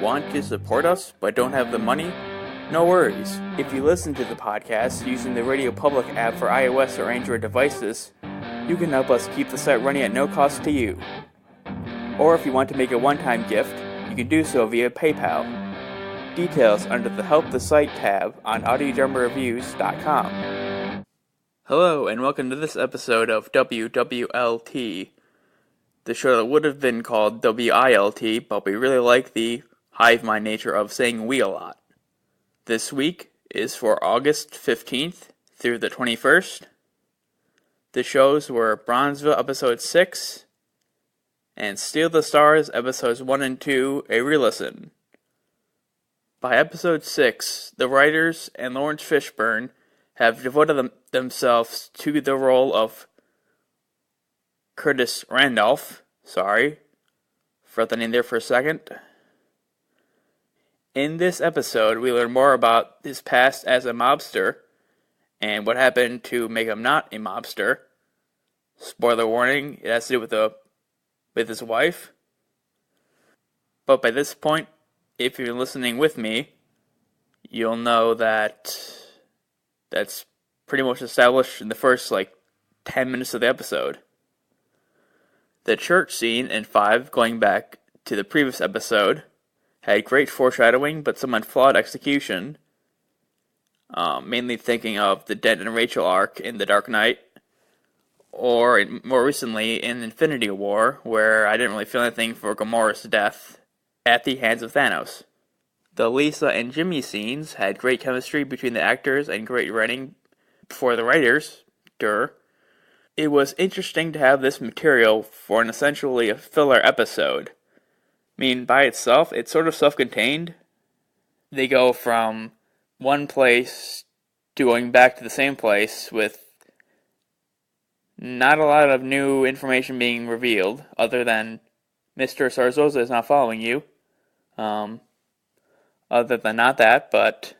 Want to support us but don't have the money? No worries. If you listen to the podcast using the Radio Public app for iOS or Android devices, you can help us keep the site running at no cost to you. Or if you want to make a one-time gift, you can do so via PayPal. Details under the Help the Site tab on audiodramareviews.com. Hello, and welcome to this episode of WWLT, the show that would have been called WILT, but we really like the hive mind nature of saying we a lot. This week is for August 15th through the 21st. The shows were Bronzeville Episode 6 and Steal the Stars Episodes 1 and 2, a re-listen. By Episode 6, the writers and Lawrence Fishburne have devoted themselves to the role of Curtis Randolph. Sorry for the name there for a second. In this episode, we learn more about his past as a mobster and what happened to make him not a mobster. Spoiler warning, it has to do with his wife. But by this point, if you're listening with me, you'll know that that's pretty much established in the first 10 minutes of the episode. The church scene in 5, going back to the previous episode, had great foreshadowing but somewhat flawed execution. Mainly thinking of the Dent and Rachel arc in The Dark Knight, or more recently in Infinity War, where I didn't really feel anything for Gamora's death at the hands of Thanos. The Lisa and Jimmy scenes had great chemistry between the actors and great writing for the writers. It was interesting to have this material for an essentially a filler episode. I mean, by itself, it's sort of self-contained. They go from one place to going back to the same place with not a lot of new information being revealed, other than Mr. Sarzosa is not following you. Other than not that, but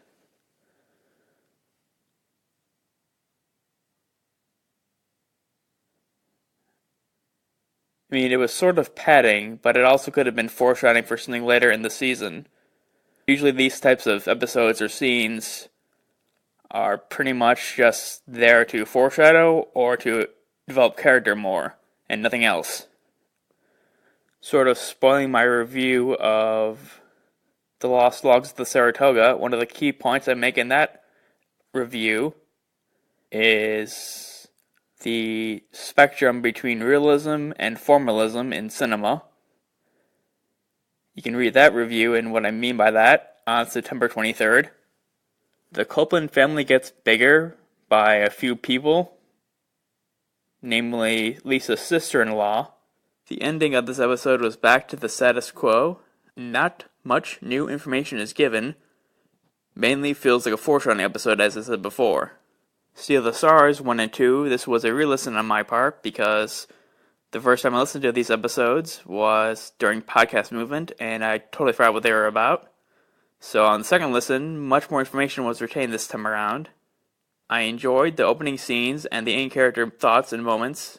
I mean, it was sort of padding, but it also could have been foreshadowing for something later in the season. Usually these types of episodes or scenes are pretty much just there to foreshadow or to develop character more, and nothing else. Sort of spoiling my review of The Lost Logs of the Saratoga, one of the key points I make in that review is the spectrum between realism and formalism in cinema. You can read that review and what I mean by that on September 23rd. The Copeland family gets bigger by a few people, namely Lisa's sister-in-law. The ending of this episode was back to the status quo. Not much new information is given. Mainly feels like a foreshadowing episode, as I said before. Steal the Stars 1 and 2, this was a re-listen on my part because the first time I listened to these episodes was during Podcast Movement and I totally forgot what they were about. So on the second listen, much more information was retained this time around. I enjoyed the opening scenes and the in-character thoughts and moments.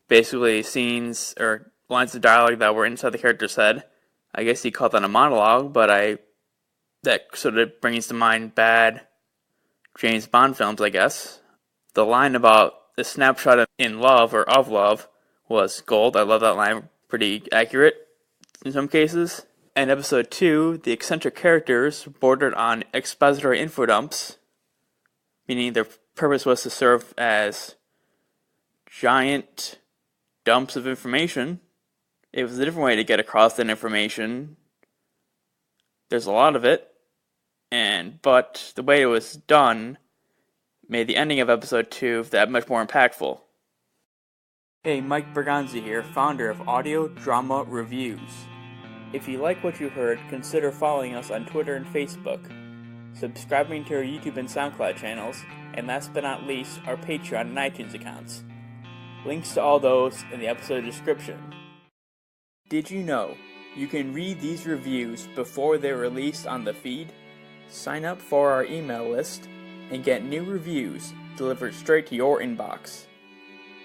Basically scenes or lines of dialogue that were inside the character's head. I guess you call that a monologue, but that sort of brings to mind bad James Bond films, I guess. The line about the snapshot in love or of love was gold. I love that line. Pretty accurate in some cases. And episode 2, the eccentric characters bordered on expository info dumps, meaning their purpose was to serve as giant dumps of information. It was a different way to get across that information. There's a lot of it. But the way it was done made the ending of episode 2 that much more impactful. Hey, Mike Berganzi here, founder of Audio Drama Reviews. If you like what you heard, consider following us on Twitter and Facebook, subscribing to our YouTube and SoundCloud channels, and last but not least, our Patreon and iTunes accounts. Links to all those in the episode description. Did you know you can read these reviews before they're released on the feed? Sign up for our email list and get new reviews delivered straight to your inbox.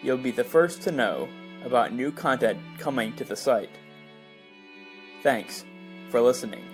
You'll be the first to know about new content coming to the site. Thanks for listening.